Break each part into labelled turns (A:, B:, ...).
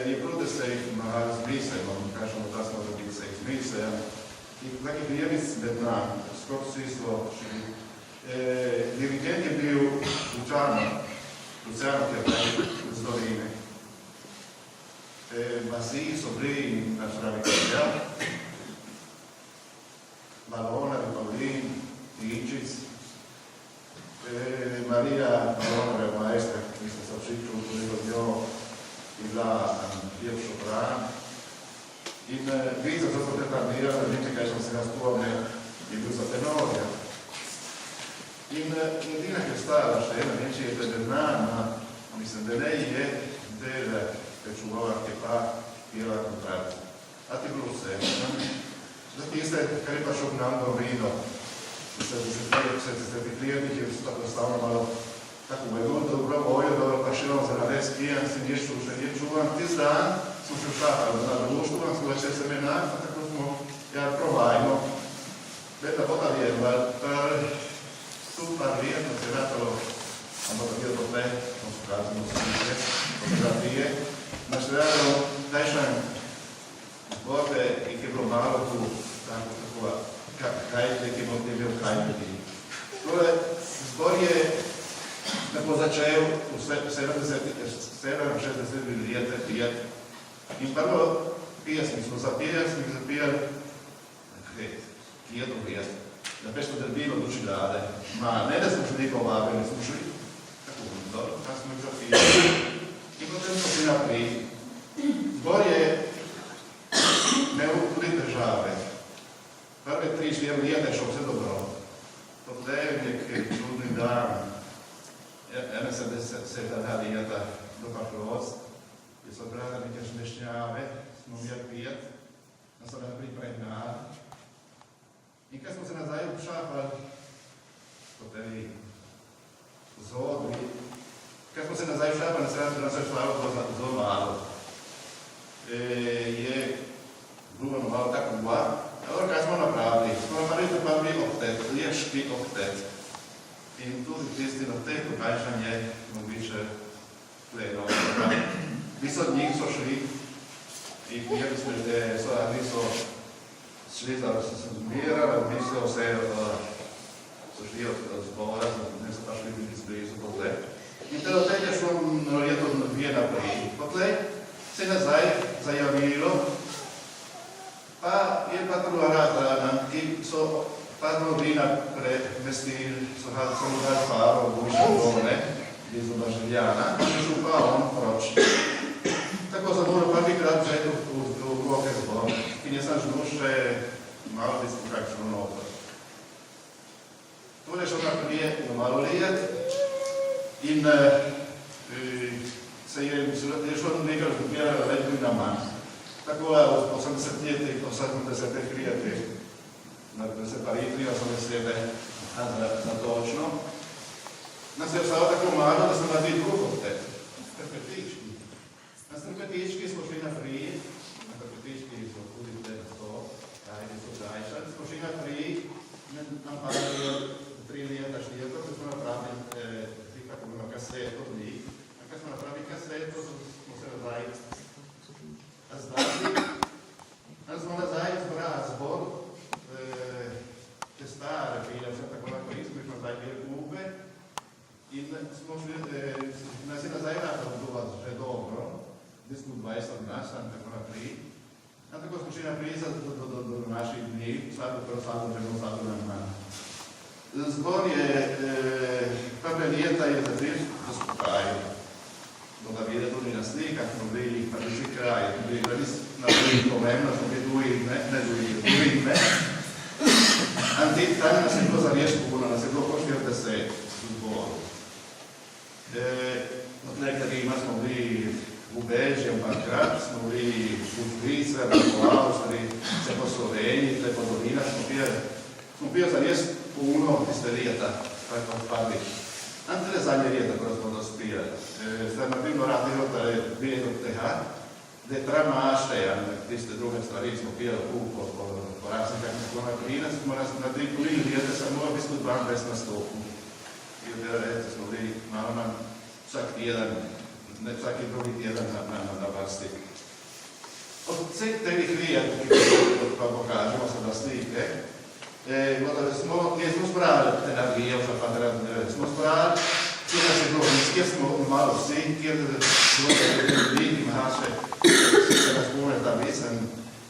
A: Je prav, da se jih malo zmislimo, kakšno da smo dobili se jih zmislimo. i taki prijemnic Vietnam, skoro svi svo dirigent je bio Luciano Chiappelli iz Doline. Masì, Sobrini, naturalmente, Malona, Paolin, Igic, Maria Malona je maestra, mislim sa všiču, koliko bio i bila bio šopran. In vidim, da so te planirali, vidite, kaj smo se nastupali, je bil za tenorja. In edina, ki je ostala še ena, neče je Vietnama, mislim, da ne je del čuvova, ki pa pjeva kontrat. A ti bilo vse. Za tiste, kar je pa šel k nam do vino, se ti klientih je stavno malo tako vedo, dobro voljo, dobro pa še za nares pijan, si nije čuvan. Tis dan smo še šahali na društvu, smo večer seminar, pa tako smo provajno. Beta voda vjerval, super vjerno se vratalo, ampak bio to sve, smo se razimo slike, fotografije. Znači, realno, tajšan zborde i ki je bilo malo tu, tako takova, kaj je bil kaj ljudi. Tole zbor je tako začel v 67 leta pijati. In prvo pjesmi smo zapijali jednu pjesmu. Da pešto da bilo duši rade. Ma, ne da smo šli neko vabili, smo šli tako dobro, kada smo ih zapijali. I potem smo šli naprijed. Zbor je ne uvijek države. Prve 3-4 leta je šlo vse dobro. Potem je čudni dan. 71 leta došlost. Je so brada neke žmešnjave, smo mjer pijet. Da so nam pripremljali. I kad smo se nazaj ušapali, po tej zodbi, kad smo se nazaj ušapali, nas je šla zelo malo. Je bilo malo tako dva. Dobro, kaj smo napravili? Smo napravili oktet, liješki oktet. In tudi tisti oktet, ukajšan je mogoče gledal. Mi so od njih so šli i pijeli smo, da so šli da se zmirali, mislio se, so šli od zbora, ne so pa šli biti zblizu potle. In teda od tega šlo jedno dvije naprej. Potle se nazaj zajavilo, pa je pa druga rada, ki so pa novina premestili, so mu dali paro v Bušem dole, blizu Baželjana, in šel pa on proč. Tako sam moral prvikrat vzeti v roke zbor, ki nisem žnul še malo bistvo kakšno noto. Tole šel naprej malo lijet in se je šlo nekaj zbiralo več na manj. Tako v 80-letih, 80-ih letih, da se paritvijo so vesele za točno. Nas je ostalo tako malo, da sem naredil drugo oktet. Krpetički. Na krpetički smo šli naprej, na krpetički so tudi na to, kaj so dajšali, smo šli naprej, nam pa 3 leta, 4 leta, smo napravili kako bilo kaseto od njih. A kad smo napravili kaseto, smo se nazaj zdali. Ali smo nazaj zbrali zbor, te stare pile, vse tako naprej, smo jih nazaj bili gube. In smo šli, nas je nazaj razobdovat že dobro, gdje smo 20 nas, tako naprej. A tako smo šli naprej do naših dni, svako na. Zbor je, prve leta je začel pospokajati. Da vidite tudi na slikah, smo bili na vsi kraji, bili na vsi pomembno, smo bili dujine. Tam nas je bilo zares puno, nas je bilo po 40 zbor. Od nekaj smo bili v Belgiji, parkrat, smo bili v Švicarski, v Avstriji, se po Sloveniji, te po dolinah smo bili zares puno tiste leta, tako odpadli. Antere zadnje leta, ko smo dospijali. Zdaj na primjer radio, da je bilo tega, da je tramašte, tiste druge stvari smo pijali po raznih kakih naprijena, smo naredili leta, samo v bistvu 22 nastopni. I da smo bili malo nam vsak tjedan, ne vsaki drugi tjedan na vrsti. Od vseh teh lijat, ki pa pokažemo sada slike, kjer smo zbrali energijo, smo zbrali, kjer nas je bilo res, kjer smo malo vsi, kjer smo ljudi, ki imaše, se nas spomne ta mesem,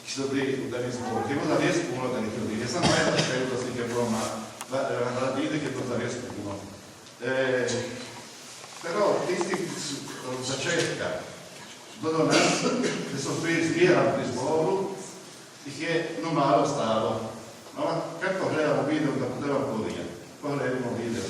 A: ki so bili v danih zboru, ki je bilo zares puno danih ljudi. Jaz sem najbolj štel, da slike je bilo radite, ki je bilo zares puno. Pero tisti od začetka do nas, ki so bili zbirali pri zboru, jih je malo ostalo. No, kaj pogledamo video, da potem povem. Pogledamo video.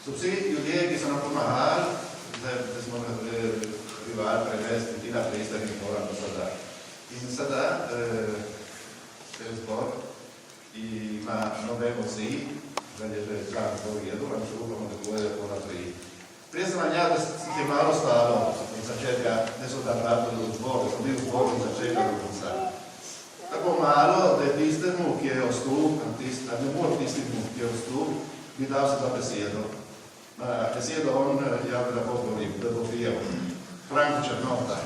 A: So vsi ljudje, ki so nam pomagali, da smo privali prevesti tudi na prejstah in moram do sada. In sada se zbor ima nove moci, da je že član povedal, vam še upamo, da bude tako naprej. Prije sem vam ja, da se je malo stalo od začetka, ne so da vrati do zbor, da so bili v zboru od začetka do konca. Tako malo, da je tistemu, ki je ostal, ne mora tistemu, ki je ostal, bi dal se za besedo. Besedo on, ja bi lahko govorim, da bo prijel. Franko Črnota.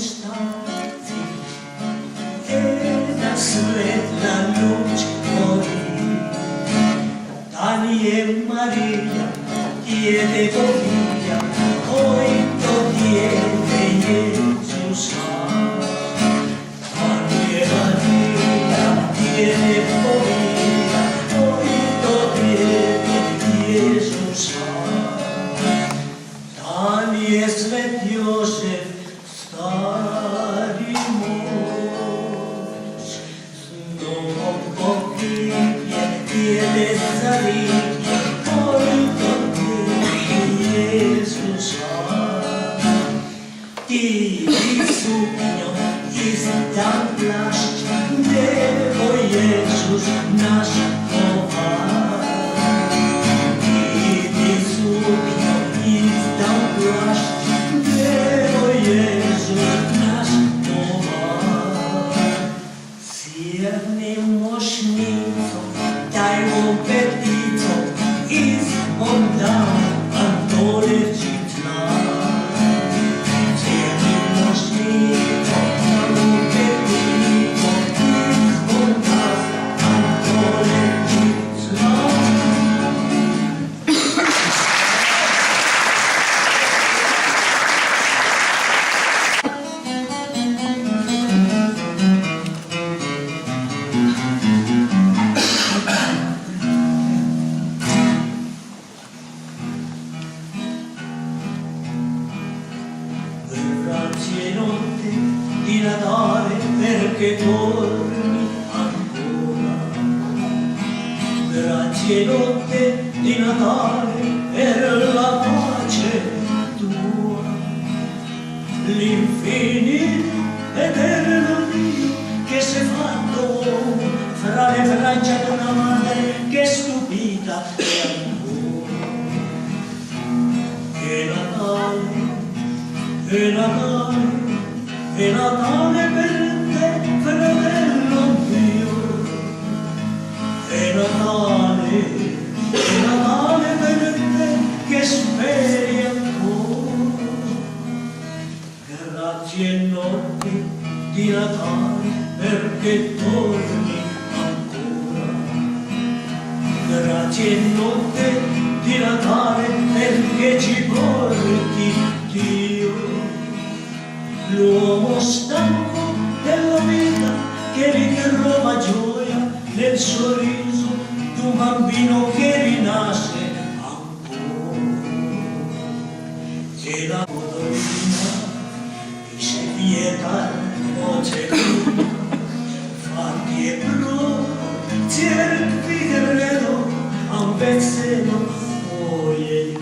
B: stati e la svetla luce morì. Dani e Maria diede via, poi lo diede Gesù. Dani e Maria diede via, poi lo diede Gesù. Dani e Svet Josef stari moć, znowu pokryje wiele zaryje, oj to Ty, Jezusa. Ty suknią i zdał płaszcz, niebo Jezus nasz kowal. Ty suknią i zdał płaszcz, niebo Jezus nasz kowal. Wiernym mośnicą, tajną peticą i zbądał Antole Citna. Wiernym mośnicą, tajną peticą i zbądał Antole Citna. Grazie notte di Natale perché torni ancora. Grazie notte di Natale per la pace tua. L'infinito eterno Dio che si è fatto uomo fra le braccia di una madre che stupita è ancora. Che Natale, è Natale per te, fratello mio. È Natale per te che speri ancora. Grazie notte di Natale perché torni ancora. Grazie notte di Natale perché ci porti Dio. L'uomo stanco della vita che ritrova gioia nel sorriso di un bambino che rinasce ancora. Che la codolina dice pietà, voce luna, fatti e pro, cerchi di redo a un pezzetto fuori.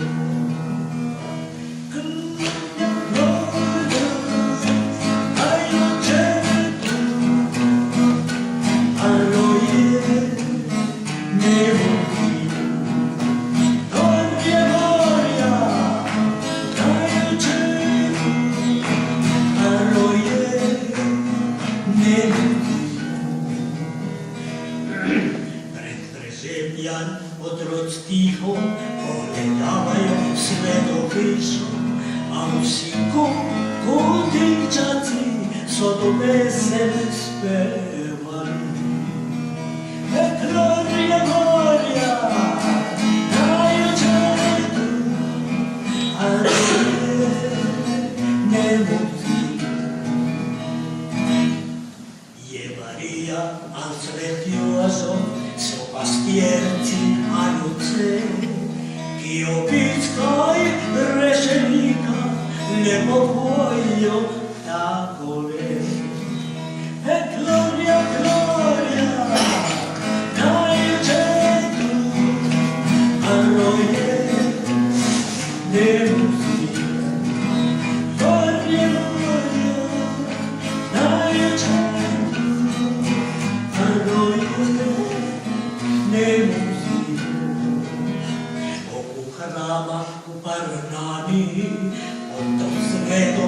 B: Odroc ticho polegają svedopis, a musiku kutyčaci so do pesem spevali. Gloria, gloria, daj očetu, ale ne muti. Je Maria al svetioso, so pastierci a luce, io pizca e rescenica, le voglio tacole. E gloria, gloria, dai Gesù, a noi le musiche. Gloria, gloria, dai Gesù, a noi le musiche. O kuharama, kuparnani, o to sveto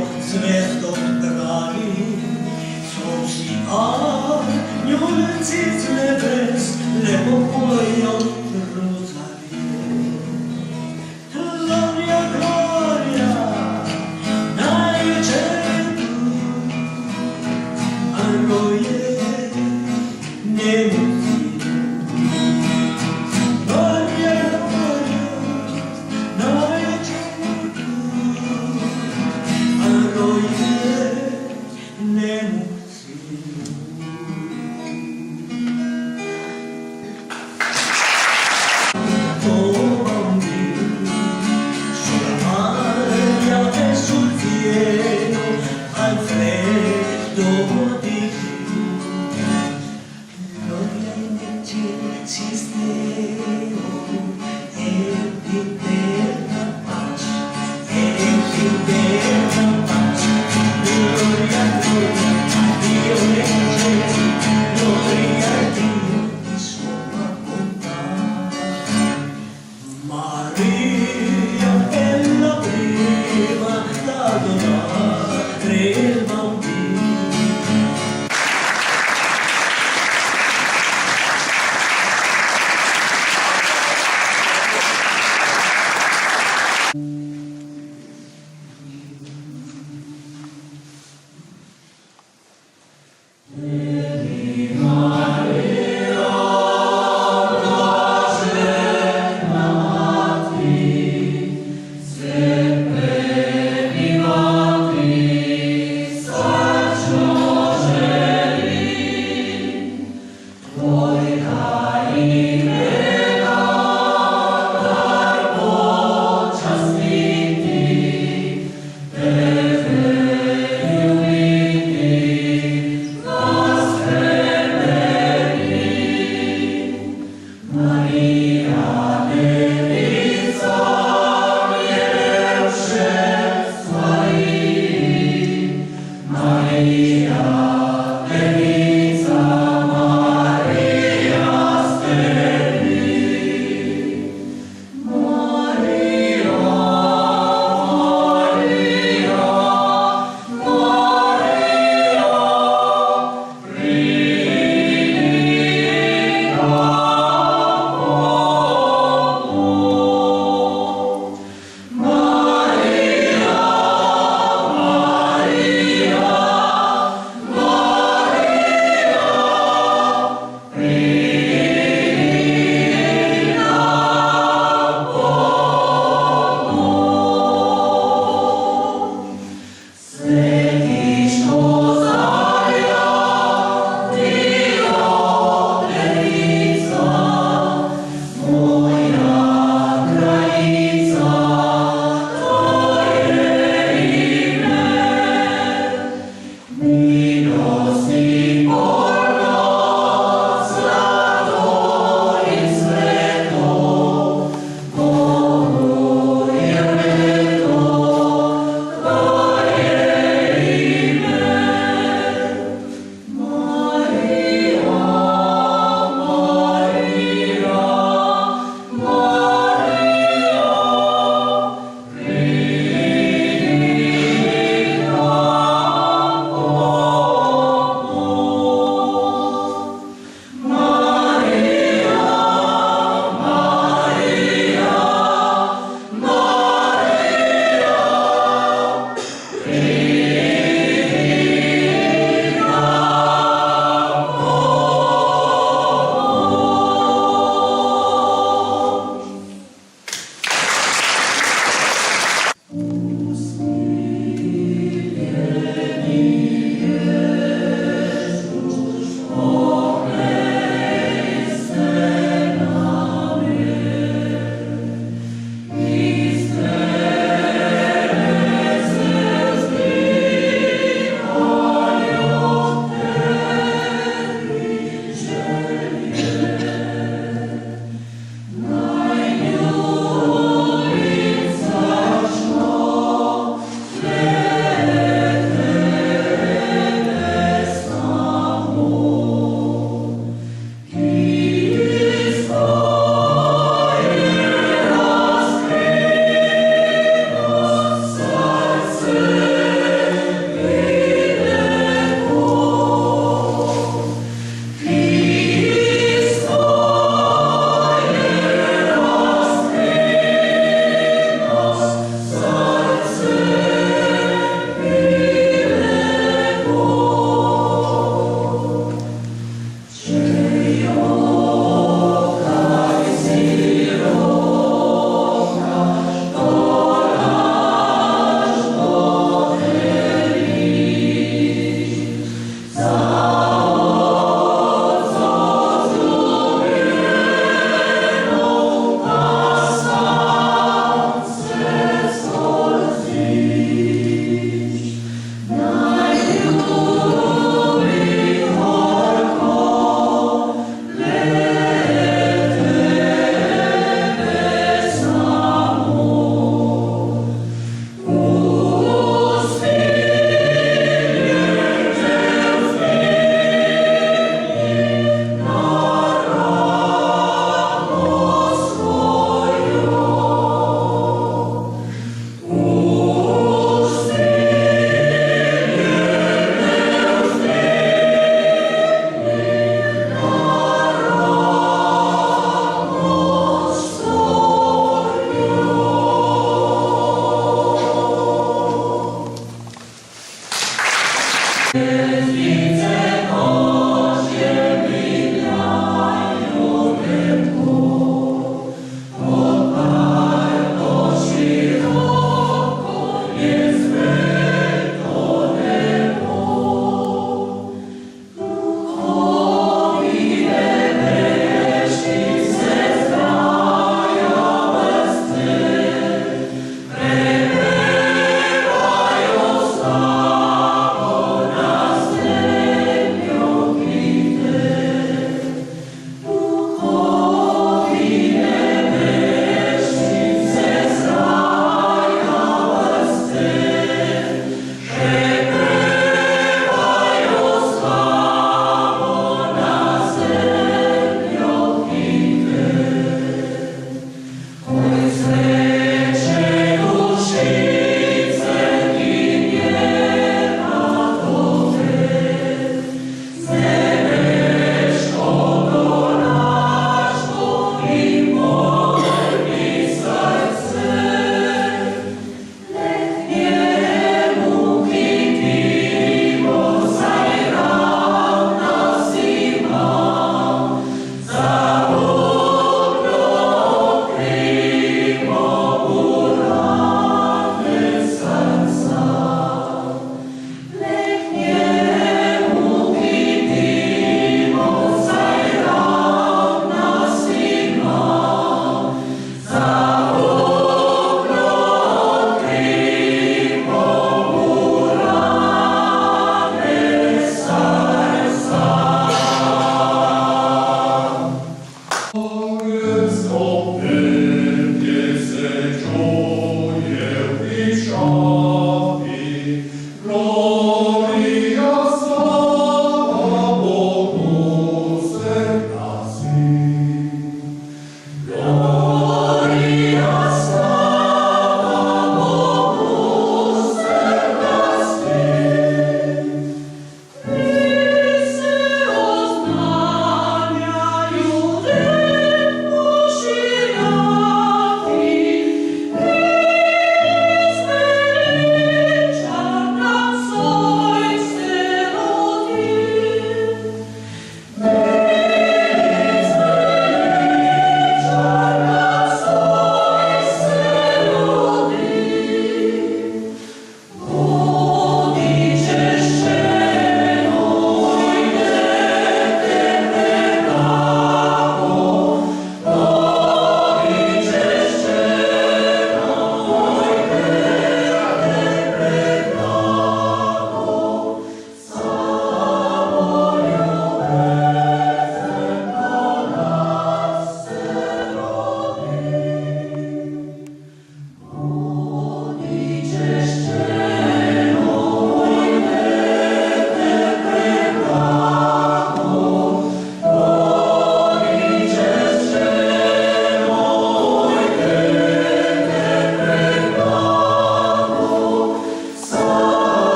B: Svitze